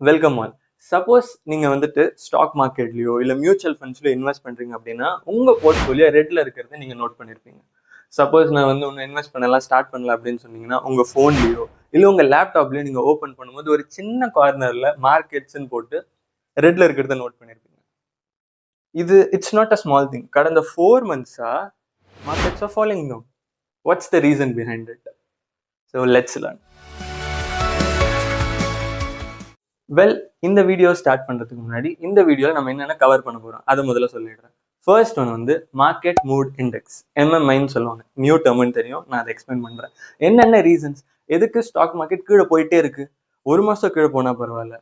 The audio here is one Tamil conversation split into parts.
Welcome all. சப்போஸ் நீங்க வந்துட்டு ஸ்டாக் மார்க்கெட்லயோ இல்ல மியூச்சுவல் ஃபண்ட்ஸ்லயோ இன்வெஸ்ட் பண்றீங்க அப்படின்னா உங்க போர்ட்ஃபோலியோ ரெட்ல இருக்கிறத நீங்க நோட் பண்ணிருப்பீங்க. சப்போஸ் நான் வந்து ஒன்னு இன்வெஸ்ட் பண்ணலாம் ஸ்டார்ட் பண்ணல அப்படின்னு சொன்னீங்கன்னா உங்க போன்லயோ இல்ல உங்க லேப்டாப்லயோ நீங்க ஓபன் பண்ணும்போது ஒரு சின்ன கார்னர்ல மார்க்கெட்ஸ்ன்னு போட்டு ரெட்ல இருக்கிறத நோட் பண்ணிருப்பீங்க. இது it's not a small thing. கடந்த 4 months-ஆ markets are falling down. What's the reason behind it? So let's learn. Well, இந்த வீடியோ ஸ்டார்ட் பண்றதுக்கு முன்னாடி இந்த வீடியோல நம்ம என்னென்ன கவர் பண்ண போறோம் அதை முதல்ல சொல்லிடுறேன். ஃபர்ஸ்ட் ஒன் வந்து மார்க்கெட் மூட் இண்டெக்ஸ், MMIன்னு சொல்லுவாங்க. நியூ டேர்ம்னு தெரியும், நான் அதை எக்ஸ்பிளைன் பண்றேன். என்னென்ன ரீசன்ஸ், எதுக்கு ஸ்டாக் மார்க்கெட் கீழே போயிட்டே இருக்கு? ஒரு மாசம் கீழே போனா பரவாயில்ல,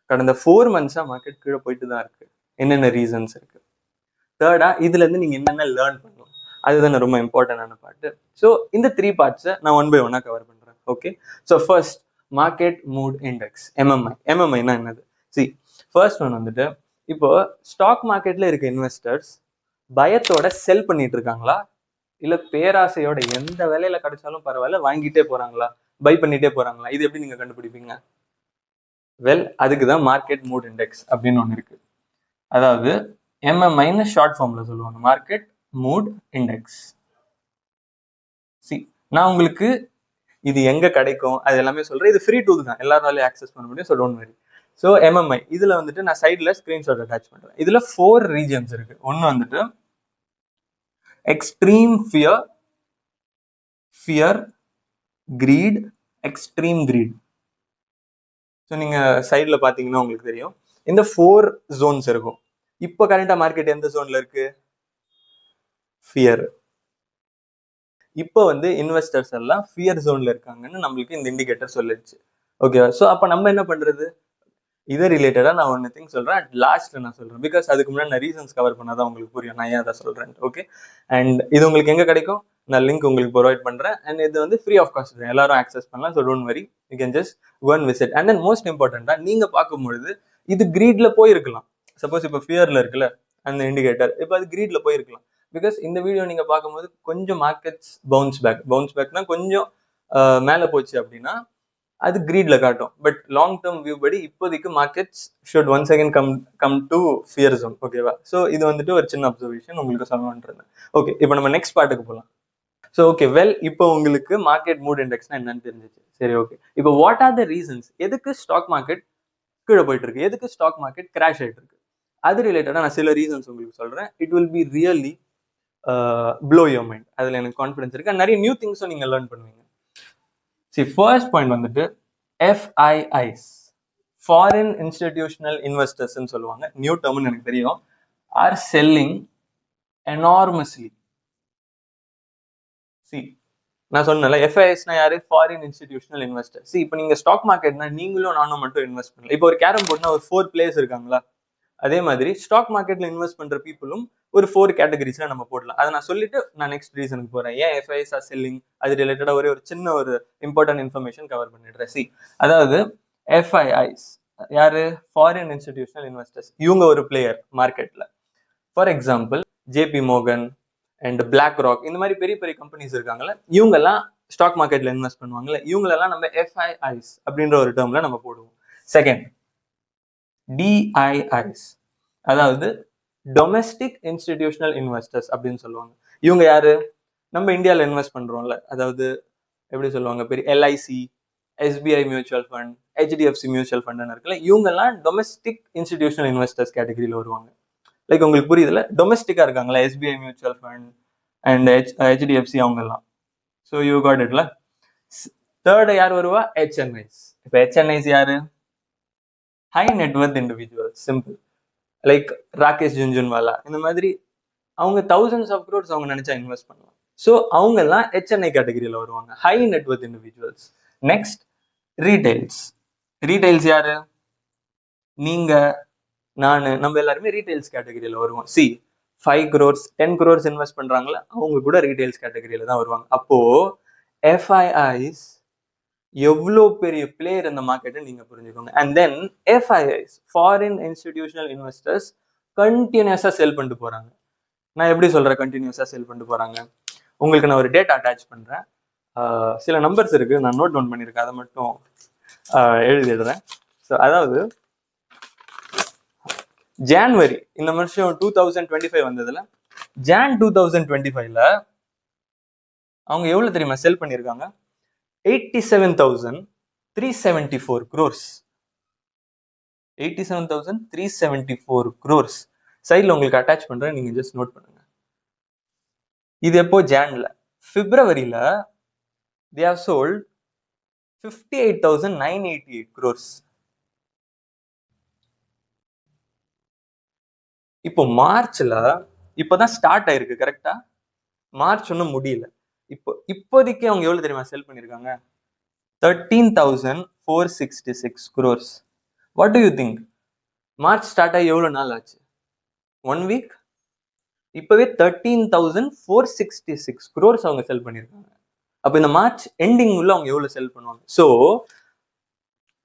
கடந்த 4 months-ஆ மார்க்கெட் கீழே போயிட்டு தான் இருக்கு. என்னென்ன ரீசன்ஸ் இருக்கு? தேர்டா இதுல இருந்து நீங்க என்னென்ன லேர்ன் பண்ணணும், அதுதான் ரொம்ப இம்பார்ட்டன்டான பார்ட். ஸோ இந்த 3 பார்ட்ஸை நான் 1 by 1 கவர் பண்றேன். Okay, so first market mood index, MMIனா என்னது? சி, ஃபர்ஸ்ட் ஒன் வந்துட்டு இப்போ ஸ்டாக் மார்க்கெட்ல இருக்க இன்வெஸ்டர்ஸ் பயத்தோட செல் பண்ணிட்டு இருக்காங்களா, இல்ல பேராசையோட எந்த வேலையில கிடைச்சாலும் பரவாயில்ல வாங்கிட்டே போறாங்களா, பை பண்ணிட்டே போறாங்களா? இது எப்படி நீங்க கண்டுபிடிப்பீங்க? வெல், அதுக்குதான் மார்க்கெட் மூட் இண்டெக்ஸ் அப்படின்னு ஒன்று இருக்கு. அதாவது MMIன்னு ஷார்ட் ஃபார்ம்ல சொல்லுவாங்க, மார்க்கெட் மூட் இண்டெக்ஸ். சி, நான் உங்களுக்கு இது எங்க கிடைக்கும் அது எல்லாமே சொல்றேன். இது ஃப்ரீ டூல் தான், எல்லாராலையும் ஆக்சஸ் பண்ண முடியும். ஸோ டோன்ட் வரி. ஸோ MMI இதுல வந்துட்டு நான் சைட்ல ஸ்கிரீன்ஷாட் அட்டாச் பண்றேன். இதுல 4 ரீஜன்ஸ் இருக்கு. ஒன்னு வந்துட்டு extreme fear, greed, extreme greed. So நீங்க சைட்ல பாத்தீங்கன்னா உங்களுக்கு தெரியும் இந்த 4 ஜோன்ஸ் இருக்கும். இப்போ கரண்டா மார்க்கெட் எந்த ஜோன்ல இருக்கு? ஃபியர். இப்போ வந்து இன்வெஸ்டர்ஸ் எல்லாம் ஃபியர் ஜோன்ல இருக்காங்கன்னு நம்மளுக்கு இந்த இண்டிகேட்டர் சொல்லிடுச்சு. ஓகேவா? ஸோ அப்ப நம்ம என்ன பண்றது? இதை ரிலேட்டடா நான் ஒன்னு திங் சொல்றேன், அட் லாஸ்ட்ல நான் சொல்றேன். பிகாஸ் அதுக்கு முன்னாடி நான் ரீசன்ஸ் கவர் பண்ணாதான் உங்களுக்கு புரியும் நான் ஏன் அதை சொல்றேன். ஓகே, அண்ட் இது உங்களுக்கு எங்க கிடைக்கும்? நான் லிங்க் உங்களுக்கு ப்ரொவைட் பண்றேன். அண்ட் இது வந்து ஃப்ரீ ஆஃப் காஸ்ட், எல்லாரும் ஆக்சஸ் பண்ணலாம். So don't worry, you can just go and visit. And then most இம்பார்ட்டன்டா நீங்க பார்க்கும்பொழுது இது கிரீட்ல போயிருக்கலாம். சப்போஸ் இப்போ ஃபியர்ல இருக்குல்ல அந்த இண்டிகேட்டர், இப்போ அது கிரீட்ல போயிருக்கலாம். பிகாஸ் இந்த வீடியோ நீங்க பார்க்கும்போது கொஞ்சம் மார்க்கெட்ஸ் பவுன்ஸ் பேக்னா கொஞ்சம் மேல போச்சு அப்படின்னா அது கிரீட்ல காட்டும். பட் லாங் டேர்ம் வியூ படி இப்போதைக்கு markets should once again come to fear zone. ஓகேவா? ஸோ இது வந்துட்டு ஒரு சின்ன அப்சர்வேஷன் உங்களுக்கு சொல்லணும்ன்றது. ஓகே, இப்போ நம்ம நெக்ஸ்ட் பார்ட்டுக்கு போகலாம். ஸோ ஓகே, வெல், இப்போ உங்களுக்கு மார்க்கெட் மூட் இண்டெக்ஸ்னா என்னன்னு தெரிஞ்சிச்சு. சரி, ஓகே, இப்போ வாட் ஆர் த ரீசன்ஸ் எதுக்கு ஸ்டாக் மார்க்கெட் கீழே போயிட்டு இருக்கு, எதுக்கு ஸ்டாக் மார்க்கெட் கிராஷ் ஆயிட்டு இருக்கு? அது ரிலேட்டடா நான் சில ரீசன்ஸ் உங்களுக்கு சொல்றேன். It will be really blow your mind. அதுல எனக்கு கான்ஃபிடன்ஸ் இருக்கு. நிறைய நியூ திங்ஸும் நீங்க லேர்ன் பண்ணுவீங்க. சி, ஃபர்ஸ்ட் பாயிண்ட் வந்துட்டு FIIs, ஃபாரின் இன்ஸ்டிடியூஷனல் இன்வெஸ்டர்ஸ்ன்னு சொல்லுவாங்க. நியூ டேர்ம்னு எனக்கு தெரியும். Are selling enormously. சி, நான் சொன்னேன்ல FIIsனா யாரு? Foreign institutional investor. சி, இப்போ நீங்க ஸ்டாக் மார்க்கெட்னா நீங்களும் நானும் மட்டும் இன்வெஸ்ட் பண்ணல. இப்போ ஒரு கேரம் போர்ட்னா ஒரு 4 பிளேயர்ஸ் இருக்காங்களா, அதே மாதிரி ஸ்டாக் மார்க்கெட்ல இன்வெஸ்ட் பண்ற பீப்புளும் ஒரு 4 கேட்டகரிஸ்ல நம்ம போடலாம். அதை நான் சொல்லிட்டு நான் நெக்ஸ்ட் ரீசனுக்கு போறேன். ஏன் FIIs ஆர் செல்லிங், அது ரிலேட்டடா ஒரு சின்ன ஒரு இம்பார்ட்டன்ட் இன்ஃபர்மேஷன் கவர் பண்ணிடுறேன். சி, அதாவது FIIs யாரு? Foreign institutional investors. இவங்க ஒரு பிளேயர் மார்க்கெட்ல. For example JP Morgan and BlackRock, இந்த மாதிரி பெரிய பெரிய கம்பெனிஸ் இருக்காங்கல்ல, இவங்க எல்லாம் ஸ்டாக் மார்க்கெட்ல இன்வெஸ்ட் பண்ணுவாங்கல்ல, இவங்களெல்லாம் நம்ம FIIs அப்படின்ற ஒரு டேர்ம்ல நம்ம போடுவோம். செகண்ட், DIIs, அதாவது டொமெஸ்டிக் இன்ஸ்டிடியூஷனல் இன்வெஸ்டர்ஸ் அப்படின்னு சொல்லுவாங்க. இவங்க யாரு? நம்ம இந்தியாவில் இன்வெஸ்ட் பண்றோம்ல, அதாவது எப்படி சொல்லுவாங்க, பெரிய LIC, SBI mutual fund, HDFC mutual fund இருக்குல்ல, இவங்க எல்லாம் டொமெஸ்டிக் இன்ஸ்டிடியூஷனல் இன்வெஸ்டர்ஸ் கேட்டகரியில வருவாங்க. லைக் உங்களுக்கு புரியுதுல, டொமெஸ்டிக்கா இருக்காங்களா SBI mutual fund and HDFC அவங்க எல்லாம். ஸோ யூ காட் இட்ல. தேர்ட் யார் வருவா? HNIs. இப்போ HNIs யாரு? High net worth individual. Simple, like Rakesh Jhunjhunwala, இந்த மாதிரி அவங்க thousands of crores அவங்க நினைச்சா இன்வெஸ்ட் பண்ணலாம். ஸோ அவங்க எல்லாம் HNI கேட்டகரியில வருவாங்க, high net worth individuals. Next, retails யாரு? நீங்க, நான், நம்ம எல்லாருமே ரீட்டைல்ஸ் கேட்டகரியில வருவோம். சி, 5 crores 10 crores இன்வெஸ்ட் பண்றாங்களா, அவங்க கூட ரீட்டைல்ஸ் கேட்டகரியில தான் வருவாங்க. அப்போ FIIs எவ்வளோ பெரிய பிளேயர் இந்த மார்க்கெட்டை நீங்க புரிஞ்சுக்கோங்க. And then FIIs, foreign institutional investors, கண்டினியூஸா செல் பண்ணிட்டு போறாங்க. நான் எப்படி சொல்றேன் கண்டினியூஸா செல் பண்ணிட்டு போறாங்க? உங்களுக்கு நான் ஒரு டேட்டா அட்டாச் பண்றேன். சில நம்பர்ஸ் இருக்கு, நான் நோட் டவுன் பண்ணியிருக்கேன், அதை மட்டும் எழுதிடுறேன். ஸோ அதாவது ஜான்வரி இந்த வருஷம் 2025 வந்ததுல ஜான் 2025ல அவங்க எவ்வளவு தெரியுமா செல் பண்ணிருக்காங்க? 87,374 crores. 87,374 crores. சைட்ல உங்களுக்கு அட்டாச் பண்றேன், நீங்க ஜஸ்ட் நோட் பண்ணுங்க. இது எப்போ? ஜான்ல. பிப்ரவரியில they have sold 58,988 crores. இப்போ மார்ச்ல இப்பதான் ஸ்டார்ட் ஆயிருக்கு, கரெக்டா? மார்ச் ஒன்னும் முடியல. இப்போதைக்கு அவங்க எவ்வளவு தெரியுமா செல் பண்ணிருக்காங்க? 13,466 crores. What to you think? March start ஆகி எவ்வளவு நாள் ஆச்சு? 1 வீக். இப்பவே 13,466 crores அவங்க செல் பண்ணிருக்காங்க. அப்ப இந்த மார்ச் எண்டிங் உள்ள அவங்க எவ்வளவு செல் பண்ணுவாங்க? So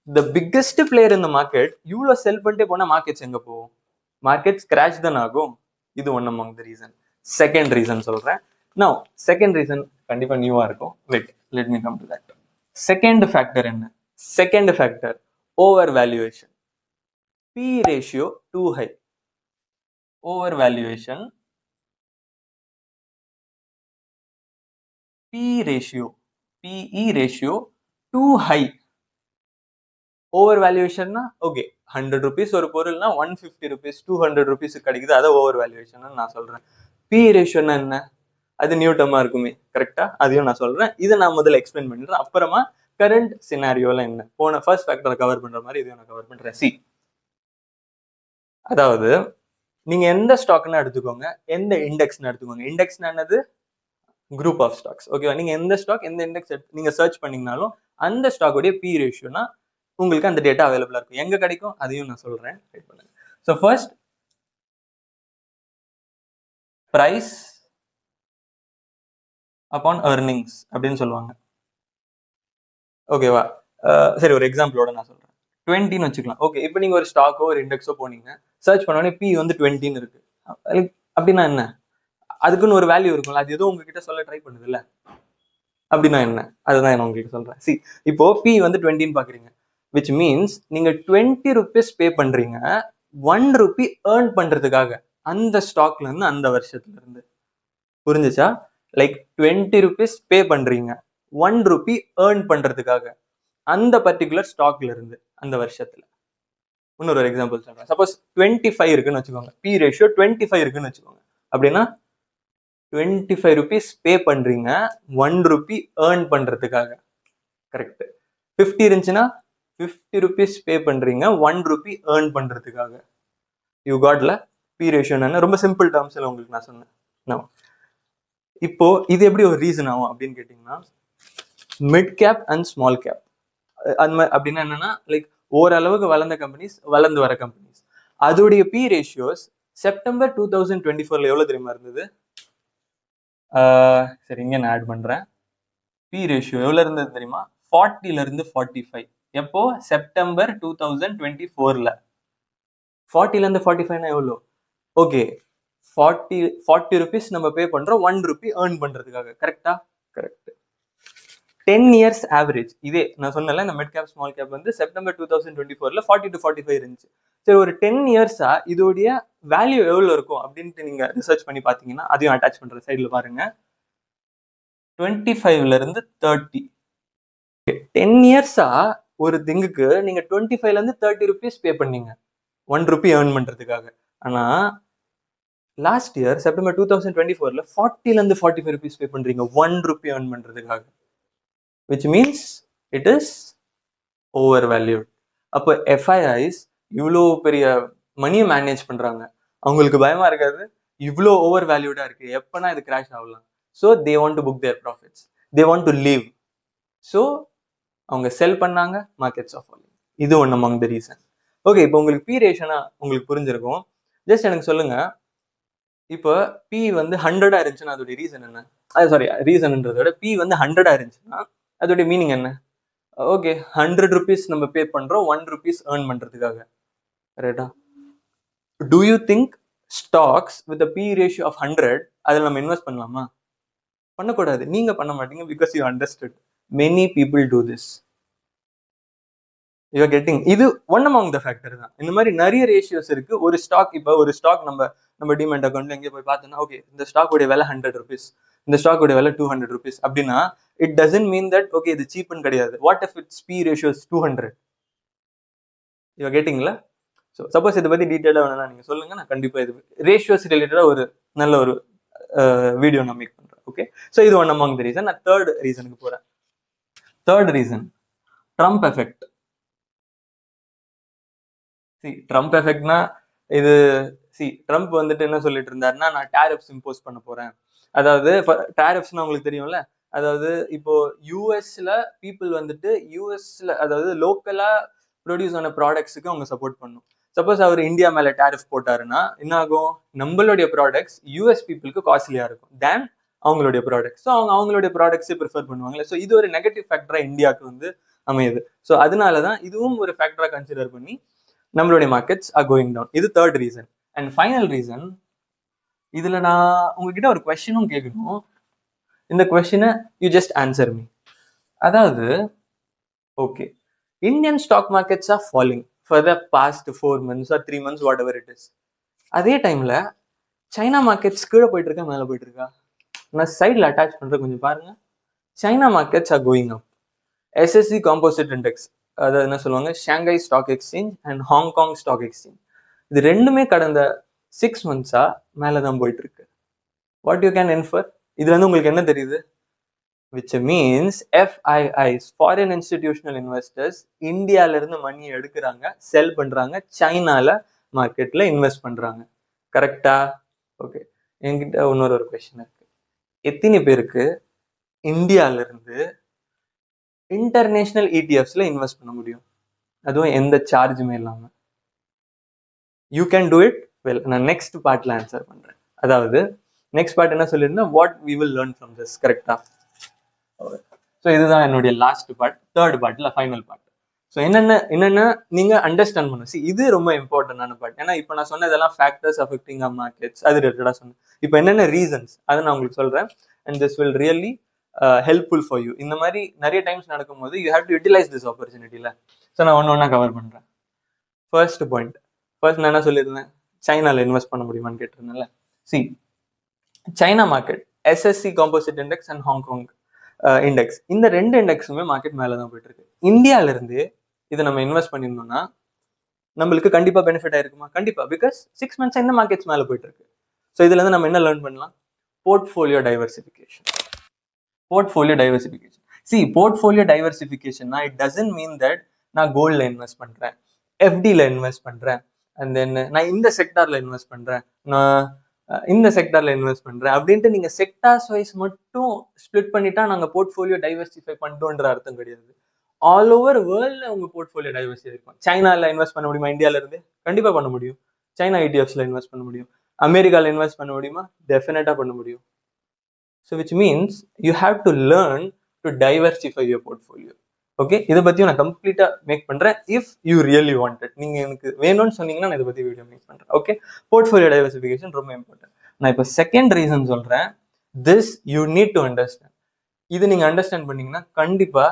the biggest player in the market இவ்வளவு செல் பண்ணிட்டே போனா மார்க்கெட்ஸ் எங்க போகும்? மார்க்கெட்ஸ் கிராஷ் தான் ஆகும். இது one among the reason. Second reason சொல்றேன். Now செகண்ட் ரீசன் கண்டிப்பா நியூவா இருக்கும். Wait, let me come to that. Second factor என்ன? Second factor overvaluation. P ratio too high. Over valuation. PE ratio too high. ஓவர் வேல்யூவேஷன்னா ஓகே, 100 rupees ஒரு பொருள்னா 150 rupees 200 rupees கிடைக்குது, அதை ஓவர் வேல்யூவேஷன் நான் சொல்றேன். PE ரேஷியோன்னா என்ன? அது நியூ டர்மா இருக்குமே, கரெக்டா? அதையும் நான் சொல்றேன். இதை நான் முதல்ல எக்ஸ்பிளைன் பண்ணிடுறேன். அப்புறமா கரண்ட் சினாரியோல என்ன போன ஃபர்ஸ்ட் ஃபேக்டரை கவர் பண்ற மாதிரி இதையும் நான் கவர் பண்றேன். சி, அதாவது நீங்க எந்த ஸ்டாக்னா எடுத்துக்கோங்க, எந்த இண்டெக்ஸ்னு எடுத்துக்கோங்க. இண்டெக்ஸ்னா என்னது? Group of stocks. ஓகேவா? நீங்க எந்த ஸ்டாக் எந்த இண்டெக்ஸ் நீங்க சர்ச் பண்ணீங்கனாலும் அந்த ஸ்டாக்குடைய பி ரேஷியோனா உங்களுக்கு அந்த டேட்டா அவைலபிளா இருக்கும். எங்க கிடைக்கும் அதையும் நான் சொல்றேன். So first prize upon earnings அப்படின்னு சொல்லுவாங்க. ஓகேவா? சரி, ஒரு எக்ஸாம்பிளோட நான் சொல்றேன். 20ன்னு வச்சுக்கலாம். ஓகே, இப்போ நீங்க ஒரு ஸ்டாக்கோ ஒரு இண்டெக்ஸோ போனீங்க, சர்ச் பண்ணோடனே பி வந்து 20ன்னு இருக்கு. அப்படின்னா என்ன? அதுக்குன்னு ஒரு வேல்யூ இருக்கும்ல, அது எதுவும் உங்ககிட்ட சொல்ல ட்ரை பண்ணுது இல்ல? அப்படின்னா என்ன? அதுதான் நான் உங்ககிட்ட சொல்றேன். சி, இப்போ பி வந்து 20ன்னு பாக்குறீங்க, விச் மீன்ஸ் நீங்க 20 rupees பே பண்றீங்க 1 rupee ஏர்ன் பண்றதுக்காக அந்த ஸ்டாக்ல இருந்து, அந்த வருஷத்துல இருந்து. புரிஞ்சுச்சா? லைக் 20 rupees பே பண்றீங்க 1 rupee ஏர்ன் பண்றதுக்காக அந்த பர்டிகுலர் ஸ்டாக்ல இருந்து அந்த வருஷத்துல. இன்னொரு எக்ஸாம்பிள் சொல்றேன். சப்போஸ் 25 இருக்குன்னு வச்சுக்கோங்க, பி ரேஷியோ 25 இருக்குன்னு வச்சுக்கோங்க. அப்படின்னா 25 rupees பே பண்றீங்க 1 rupee ஏர்ன் பண்றதுக்காக, கரெக்ட்? 50 இருந்துச்சுன்னா 50 rupees பே பண்றீங்க 1 rupee ஏர்ன் பண்றதுக்காக. யூ காட்ல பி ரேஷியோ என்ன? ரொம்ப சிம்பிள் டேர்ம்ஸ்ல உங்களுக்கு நான் சொன்னேன். இப்போ இது எப்படி ஒரு ரீசன் ஆகும் அப்படின்னு கேட்டீங்கன்னா, mid cap and small cap அந்த மாதிரி. அப்படின்னா என்னன்னா, லைக் ஓரளவுக்கு வளர்ந்த கம்பெனிஸ், வளர்ந்து வர கம்பெனிஸ், அதோடைய பி ரேஷியோஸ் செப்டம்பர் 2024ல எவ்வளவு தெரியுமா இருந்தது? சரி, இங்க நான் ஆட் பண்றேன். பி ரேஷியோ எவ்வளவு இருந்தது தெரியுமா? 40ல இருந்து 45. எப்போ? செப்டம்பர் 2024ல. 40ல இருந்து 45னா எவ்வளோ? ஓகே, 40 rupees நம்ம பே பண்றோம் 1 rupee ஏர்ன் பண்றதுக்காக, கரெக்டா? கரெக்ட். 10 years average. இதே நான் சொன்னல, இந்த மிட் கேப் ஸ்மால் கேப் வந்து செப்டம்பர் 2024ல 40 to 45 இருந்துச்சு. சரி, ஒரு 10 years-ஆ இதோடைய வேல்யூ எவ்வளவு இருக்கும் அப்படின்ட்டு நீங்க ரிசர்ச் பண்ணி பாத்தீங்கன்னா, அதையும் அட்டாச் பண்ற சைட்ல பாருங்க. 25ல இருந்து 30. 10 years-ஆ ஒரு திங்குக்கு நீங்க 25ல இருந்து 30 rupees பே பண்ணீங்க 1 rupee ஏர்ன் பண்றதுக்காக. ஆனா லாஸ்ட் இயர் செப்டம்பர் 2024ல 40ல இருந்து 45 rupees பே பண்றீங்க 1 rupee ஏர்ன் பண்றதுக்காக, which means it is overvalued. அப்போ FIIs இவ்வளோ பெரிய மணியை மேனேஜ் பண்றாங்க, அவங்களுக்கு பயமா இருக்காது? இவ்வளோ ஓவர் வேல்யூடா இருக்கு, எப்பனா இது கிராஷ் ஆகலாம். So they want to book their profits, they want to leave. So அவங்க செல் பண்ணாங்க, மார்க்கெட்ஸ் ஆஃப் ஃபாலிங். இது one among the reason. Okay, இப்போ உங்களுக்கு பி ரேஷனா உங்களுக்கு புரிஞ்சிருக்கும். ஜஸ்ட் எனக்கு சொல்லுங்க, இப்போ பி வந்து 100-ஆ இருந்துச்சுன்னா அதோடைய ரீசன் என்ன? சாரி, ரீசன்ன்றத விட பி வந்து 100-ஆ இருந்துச்சுன்னா அதோடைய மீனிங் என்ன? ஓகே, 100 rupees நம்ம பே பண்றோம் 1 rupees ஏர்ன் பண்றதுக்காக, ரைட்டா? Do you think stocks with P ratio of 100 அதில் நம்ம இன்வெஸ்ட் பண்ணலாமா? பண்ணக்கூடாது. நீங்க பண்ண மாட்டீங்க, because you understood many people do this. You're getting. இது ஒன் அமாங் த ஃபேக்டர் தான். இந்த மாதிரி நிறைய ரேஷியோஸ் இருக்கு. ஒரு ஸ்டாக், இப்போ ஒரு ஸ்டாக் நம்ம டிமெண்ட் அக்கௌண்ட்ல எங்கே போய் பார்த்தோம்னா, ஓகே இந்த ஸ்டாக் உடைய விலை 100 rupees, இந்த ஸ்டாக் உடைய விலை 200 rupees அப்படின்னா it doesn't mean that okay இது சீப்னு கிடையாது. What if it's P ratios 200? You're கெட்டிங்ல. ஸோ சப்போஸ் இதை பத்தி டீட்டெயிலாக வேணும்னா நீங்க சொல்லுங்க, நான் கண்டிப்பா இது ரேஷியோஸ் ரிலேட்டடா ஒரு நல்ல ஒரு வீடியோ நான் மேக் பண்றேன். ஓகே, ஸோ இது ஒன் அமாங் த ரீசன். நான் தேர்ட் ரீசனுக்கு போறேன். Third reason, Trump effect. Trump எஃபெக்ட்னா இது ட்ரம்ப் வந்துட்டு என்ன சொல்லிட்டு இருந்தாருன்னா, நான் டேரிஃப்ஸ் இம்போஸ் பண்ண போறேன். அதாவது டேரிஃப்ஸ்னா உங்களுக்கு தெரியும்ல, அதாவது இப்போ யூஎஸ்ல பீப்புள் வந்துட்டு யூஎஸ்ல அதாவது லோக்கலா ப்ரொடியூஸ் ஆன ப்ராடக்ட்ஸுக்கு அவங்க சப்போர்ட் பண்ணும். சப்போஸ் அவர் இந்தியா மேல டேரிஃப் போட்டாருன்னா என்ன ஆகும், நம்மளுடைய ப்ராடக்ட்ஸ் யூஎஸ் பீப்புளுக்கு காஸ்ட்லியா இருக்கும் தேன் அவங்களுடைய ப்ராடக்ட்ஸ். ஸோ அவங்களுடைய ப்ராடக்ட்ஸே ப்ரிஃபர் பண்ணுவாங்கல்ல. ஸோ இது ஒரு நெகட்டிவ் ஃபேக்டரா இந்தியாவுக்கு வந்து அமையுது. ஸோ அதனாலதான் இதுவும் ஒரு ஃபேக்டரா கன்சிடர் பண்ணி நம்மளுடைய மார்க்கெட்ஸ் ஆர் கோயிங் டவுன். இது third reason. And final reason, இதுல நான் உங்ககிட்ட ஒரு கொஸ்டினும் கேட்கணும். இந்த கொஸ்டினை யூ ஜஸ்ட் ஆன்சர் மீ. அதாவது okay, Indian stock markets are falling for the past 4 months or 3 months whatever it is. அதே டைம்ல சைனா மார்க்கெட்ஸ் கீழே போயிட்டு இருக்கா மேலே போயிட்டு இருக்கா? நான் சைட்ல அட்டாச் பண்றேன், கொஞ்சம் பாருங்க. China markets are going up. SSC composite index, அதாவது என்ன சொல்லுவாங்க, Shanghai stock exchange and Hong Kong stock exchange, இது ரெண்டுமே கடந்த 6 months மேலதான் போயிட்டு இருக்கு. வாட் யூ கேன் இன்ஃபர், இதுல இருந்து உங்களுக்கு என்ன தெரியுது? which means FIIs, foreign institutional investors, இந்தியால இருந்து மணி எடுக்கிறாங்க, செல் பண்றாங்க, சைனால மார்க்கெட்ல இன்வெஸ்ட் பண்றாங்க. கரெக்டா? ஓகே, என்கிட்ட இன்னொரு கொஸ்டின் இருக்கு. எத்தனை பேருக்கு இந்தியால இருந்து இன்டர்நேஷனல் இடிஎஃப்ஸ்ல இன்வெஸ்ட் பண்ண முடியும், அதுவும் எந்த சார்ஜுமே இல்லாம? You can do it. Well, நான் நெக்ஸ்ட் பார்ட்ல ஆன்சர் பண்றேன். அதாவது நெக்ஸ்ட் பார்ட் என்ன சொல்லியிருந்தேன், what we will learn from this. கரெக்டா? ஸோ இதுதான் என்னுடைய லாஸ்ட் பார்ட், தேர்ட் பார்ட்ல ஃபைனல் பார்ட். ஸோ என்னென்ன நீங்க அண்டர்ஸ்டாண்ட் பண்ணணும். இது ரொம்ப இம்பார்ட்டன்டான பார்ட். ஏன்னா இப்போ நான் சொன்னதெல்லாம் ஃபேக்டர்ஸ் அஃபெக்டிங் ஆர் மார்க்கெட்ஸ், அது ரிலேட்டடா சொன்னேன். இப்போ என்னென்ன ரீசன்ஸ் அதை நான் உங்களுக்கு சொல்றேன். And this will really helpful for you. இந்த மாதிரி நிறைய டைம்ஸ் நடக்கும்போது you have to utilise this ஆப்பர்ச்சுனிட்டியில. ஸோ நான் ஒன்று கவர் பண்றேன். ஃபர்ஸ்ட் பாயிண்ட், ஃபர்ஸ்ட் நான் என்ன சொல்லியிருந்தேன், சைனால இன்வெஸ்ட் பண்ண முடியுமான்னு கேட்டிருந்தேன்ல. China market, SSC composite index and Hong இண்டெக்ஸ், இந்த ரெண்டு இண்டெக்ஸுமே மார்க்கெட் மேலதான் போயிட்டு இருக்கு. இந்தியால இருந்து இதை நம்ம இன்வெஸ்ட் பண்ணியிருந்தோம்னா நம்மளுக்கு கண்டிப்பா பெனிஃபிட் ஆயிருக்குமா? கண்டிப்பா. பிகாஸ் 6 months இந்த மார்க்கெட்ஸ் மேல போயிட்டு இருக்கு. ஸோ இதுல இருந்து நம்ம என்ன லேர்ன் பண்ணலாம்? Portfolio diversification. Portfolio diversification. Portfolio டைவர்சிஃபிகேஷன்னா இட் டசன்ட் மீன் தட் நான் கோல்ட்ல இன்வெஸ்ட் பண்றேன், எஃப்டில இன்வெஸ்ட் பண்றேன், அண்ட் தென் நான் இந்த செக்டார்ல இன்வெஸ்ட் பண்றேன், நான் இந்த செக்டார்ல இன்வெஸ்ட் பண்றேன் அப்படின்ட்டு நீங்க செக்டார்ஸ் வைஸ் மட்டும் ஸ்பிளிட் பண்ணிட்டா நாங்க போர்ட்ஃபோலியோ டைவர்சிஃபை பண்ணிட்டோன்ற அர்த்தம் கிடையாது. ஆல் ஓவர் வேர்ல்ட்ல உங்க போர்ட்ஃபோலியோ டைவர்சிஃபை இருக்கும். சைனால இன்வெஸ்ட் பண்ண முடியுமா? இந்தியால இருந்து கண்டிப்பா பண்ண முடியும். சைனா இடிஎஃப்ஸ்ல இன்வெஸ்ட் பண்ண முடியும். அமெரிக்கால இன்வெஸ்ட் பண்ண முடியுமா? டெஃபினட்டா பண்ண முடியும். So which means you have to learn to diversify your portfolio. Okay, இதை பத்தியும் நான் கம்ப்ளீட்டா மேக் பண்றேன். இஃப் யூ ரியலி வாண்டட், நீங்க எனக்கு வேணும்னு சொன்னீங்கன்னா நான் இதை பத்தி வீடியோ மேக் பண்றேன். ஓகே, போர்ட்ஃபோலியோ டைவர்சிஃபிகேஷன் ரொம்ப இம்பார்ட்டன்ட். நான் இப்போ செகண்ட் ரீசன் சொல்றேன். This you need to understand. இது நீங்க அண்டர்ஸ்டாண்ட் பண்ணீங்கன்னா கண்டிப்பா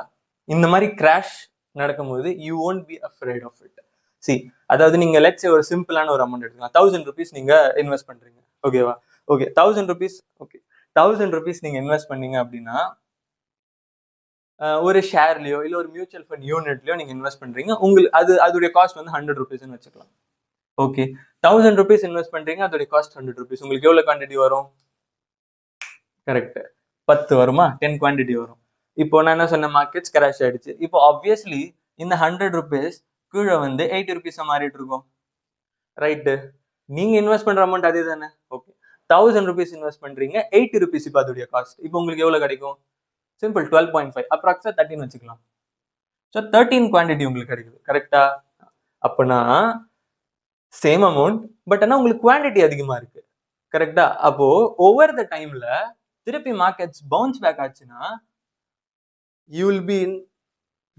இந்த மாதிரி கிராஷ் நடக்கும்போது you won't be afraid of it. அதாவது நீங்க லெட்ஸ் ஒரு சிம்பிளான ஒரு அமௌண்ட் எடுத்துக்கலாம். 1000 rupees நீங்க இன்வெஸ்ட் பண்றீங்க. ஓகேவா? Okay, 1000 rupees. ஓகே, 1000 rupees நீங்க இன்வெஸ்ட் பண்ணீங்க அப்படின்னா ஒரு ஷேர்லயோ இல்ல ஒரு மியூச்சுவல் ஃபண்ட் யூனிட்லயோ நீங்க இன்வெஸ்ட் பண்றீங்க. உங்களுக்கு அதோடைய காஸ்ட் வந்து 100 rupees வச்சுக்கலாம். ஓகே, 1000 rupees இன்வெஸ்ட் பண்றீங்க, அதோடைய காஸ்ட் 100 rupees. உங்களுக்கு எவ்வளவு குவான்டிட்டி வரும்? கரெக்ட், 10 வருமா? 10 குவான்டிட்டி வரும். இப்போ நான் என்ன சொன்ன, மார்க்கெட்ஸ் கிராஷ் ஆயிடுச்சு. இப்போ ஆப்வியஸ்லி இந்த 100 rupees கீழே வந்து 80 rupees மாறிட்டு இருக்கும். ரைட்டு, நீங்க இன்வெஸ்ட் பண்ற அமௌண்ட் அதே தானே. ஓகே, 1000 rupees இன்வெஸ்ட் பண்றீங்க, 80 rupees இப்போ அதோடைய காஸ்ட். இப்போ உங்களுக்கு எவ்வளவு கிடைக்கும்? சிம்பிள், 12.5 அப்ராக்ஸா 13 வச்சுக்கலாம். ஸோ 13 குவான்டிட்டி உங்களுக்கு கிடைக்குது. கரெக்டா? அப்பனா சேம் அமௌண்ட், பட் ஆனா உங்களுக்கு குவான்டிட்டி அதிகமா இருக்கு. கரெக்டா? அப்போ ஓவர் த டைம்ல திருப்பி மார்க்கெட்ஸ் பவுன்ஸ் பேக் ஆச்சுன்னா you will be in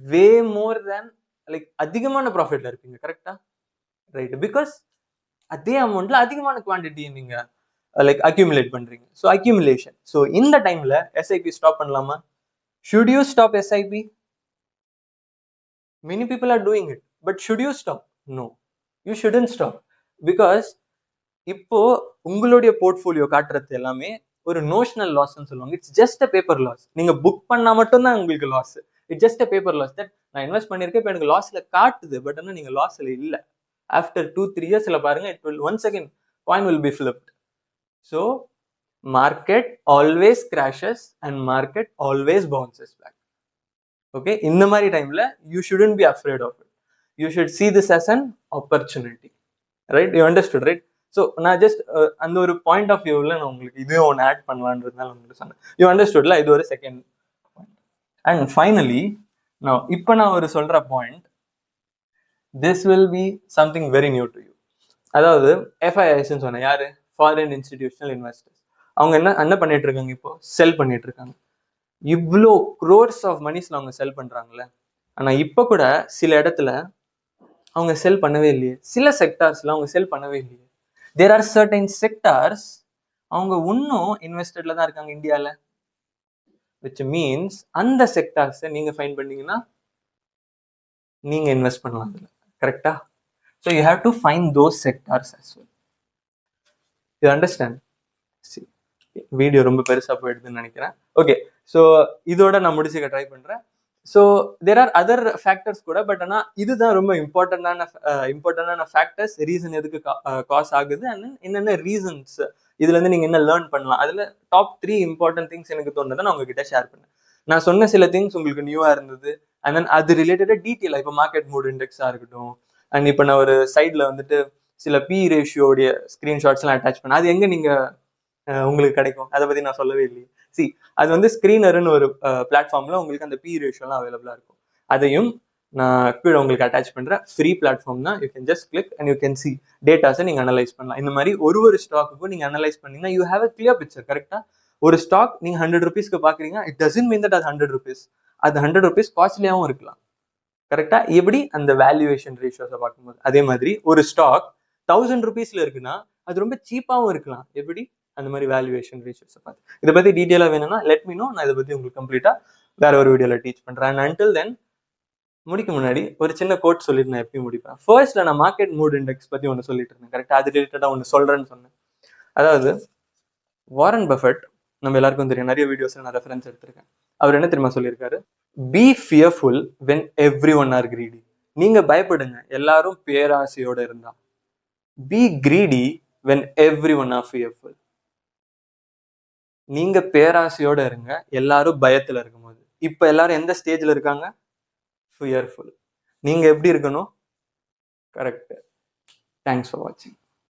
way more than like அதிகமான ப்ராஃபிட்ல இருப்பீங்க. கரெக்டா? ரைட், பிகாஸ் அதே அமௌண்ட்ல அதிகமான குவான்டிட்டி நீங்க லைக் அக்யூமுலேட் பண்றீங்க. So accumulation. ஸோ இந்த டைம்ல எஸ்ஐபி ஸ்டாப் பண்ணலாமா? Should you stop SIP? Many people are doing it, but should you stop? No, you shouldn't stop. Because இப்போ உங்களுடைய போர்ட்ஃபோலியோ காட்டுறது எல்லாமே ஒரு நோஷனல் லாஸ்ன்னு சொல்லுவாங்க. It's just a paper loss. நீங்க புக் பண்ணா மட்டும் தான் உங்களுக்கு loss. It's just a paper loss. That நான் இன்வெஸ்ட் பண்ணிருக்கேன், இப்போ எனக்கு லாஸ்ல காட்டுது, பட் ஆனா நீங்க லாஸ்ல இல்ல. ஆஃப்டர் 2-3 இயர்ஸ்ல பாருங்க, it will once again coin will be flipped. So market always crashes and market always bounces back. Okay, இந்த மாதிரி டைம்ல you shouldn't be afraid of it. You should see this as an opportunity. Right? You understood, right? So நான் ஜஸ்ட் அந்த ஒரு பாயிண்ட் ஆஃப் வியூவில் நான் உங்களுக்கு இதுவும் ஒன்று ஆட் பண்ணலான்றதுனால உங்களுக்கு சொன்னேன். யூ அண்டர்ஸ்டுட்ல? இது ஒரு செகண்ட் பாயிண்ட். அண்ட் ஃபைனலி நான் இப்போ நான் ஒரு சொல்ற point, this will be something very new to you. அதாவது FIIs சொன்னேன், யாரு? Foreign institutional investors. அவங்க என்ன பண்ணிட்டு இருக்காங்க? இப்போ செல் பண்ணிட்டு இருக்காங்க. இவ்வளோ க்ரோர்ஸ் ஆஃப் மணிஸ்ல அவங்க செல் பண்றாங்கல்ல. ஆனா இப்போ கூட சில இடத்துல அவங்க செல் பண்ணவே இல்லையே. சில செக்டார்ஸ்ல அவங்க செல் பண்ணவே இல்லையே. தேர் ஆர் சர்டைன் செக்டார்ஸ் அவங்க இன்னும் இன்வெஸ்டட்ல தான் இருக்காங்க இந்தியால. விச் மீன்ஸ் அந்த செக்டார்ஸை நீங்க ஃபைன் பண்ணீங்கன்னா நீங்க இன்வெஸ்ட் பண்ணலாம் அதுல. கரெக்டா? So you have to find those sectors as well. You understand? Video ரொம்ப பெருசா போயிடுதுன்னு நினைக்கிறேன். ஓகே, ஸோ இதோட நான் முடிச்சுக்க ட்ரை பண்றேன். So there are other factors கூட, பட் ஆனால் இதுதான் ரொம்ப இம்பார்ட்டன்டான ஃபேக்டர்ஸ். ரீசன் எதுக்கு காஸ் ஆகுது அண்ட் என்னென்ன ரீசன்ஸ், இதுல இருந்து நீங்க என்ன லேர்ன் பண்ணலாம். அதுல டாப் 3 இம்பார்ட்டன்ட் திங்ஸ் எனக்கு தோணுதை நான் உங்ககிட்ட ஷேர் பண்ணேன். நான் சொன்ன சில திங்ஸ் உங்களுக்கு நியூவா இருந்தது, அண்ட் தென் அது ரிலேட்டடா டீட்டெயிலா இப்போ மார்க்கெட் மூட் இண்டெக்ஸா இருக்கட்டும், அண்ட் இப்போ நான் ஒரு சைட்ல வந்துட்டு சில பி ரேஷியோடைய ஸ்கிரீன்ஷாட்ஸ்லாம் அட்டாச் பண்ணேன். அது எங்க நீங்க உங்களுக்கு கிடைக்கும், அதை பத்தி நான் சொல்லவே இல்லையே. சி, அது வந்து ஸ்கிரீனர்னு ஒரு பிளாட்ஃபார்ம்ல உங்களுக்கு அந்த பி ரேஷியோலாம் அவைலபிளா இருக்கும். அதையும் நான் கீழே உங்களுக்கு அட்டாச் பண்றேன். ஃப்ரீ பிளாட்ஃபார்ம் தான். You can just click and you can see டேட்டாஸை நீங்க அனலைஸ் பண்ணலாம். இந்த மாதிரி ஒரு ஸ்டாக்குக்கும் நீங்க அனலைஸ் பண்ணீங்கன்னா you have a clear picture. கரெக்டா? ஒரு ஸ்டாக் நீங்க 100 rupeesக்கு பாக்குறீங்க, இட் டசன்ட் மீன் தட் அது 100 rupees. அது 100 rupees காஸ்ட்லியாவும் இருக்கலாம். கரெக்டா? எப்படி அந்த வேல்யூவேஷன் ரேஷியோஸை பார்க்கும்போது, அதே மாதிரி ஒரு ஸ்டாக் 1000 rupeesல இருக்குன்னா அது ரொம்ப சீப்பாவும் இருக்கலாம். எப்படி? அந்த மாதிரி வேல்யூவேஷன் ரேஷியோஸை பார்த்து. இதை பத்தி டீட்டெயிலா வேணும்னா லெட் மீ நோ. நான் இதை பத்தி உங்களுக்கு கம்ப்ளீட்டா வேற ஒரு வீடியோல டீச் பண்றேன். அண்ட் அன்டில் தென், முடிக்க முன்னாடி ஒரு சின்ன கோட் சொல்லிட்டு நான் எப்பயும் முடிப்பேன். ஃபர்ஸ்ட்ல நான் மார்க்கெட் மூட் இண்டெக்ஸ் பத்தி ஒன்று சொல்லிட்டு இருந்தேன். கரெக்டா? அது ரிலேட்டடா ஒன்று சொல்றேன்னு சொன்னேன். அதாவது வாரன் பஃபெட், நம்ம எல்லாருக்கும் தெரியும், நிறைய வீடியோஸ்ல நான் ரெஃபரன்ஸ் எடுத்திருக்கேன். அவர் என்ன தெரியுமா சொல்லியிருக்காரு? Be fearful when everyone are greedy. நீங்க பயப்படுங்க எல்லாரும் பேராசையோட இருந்தா. Be greedy when everyone are fearful. நீங்க பேராசையோட இருங்க எல்லாரும் பயத்துல இருக்கும்போது. இப்ப எல்லாரும் எந்த ஸ்டேஜ்ல இருக்காங்க? ஃபியர்ஃபுல். நீங்க எப்படி இருக்கணும்? கரெக்ட். தேங்க்ஸ் ஃபார் வாட்சிங்.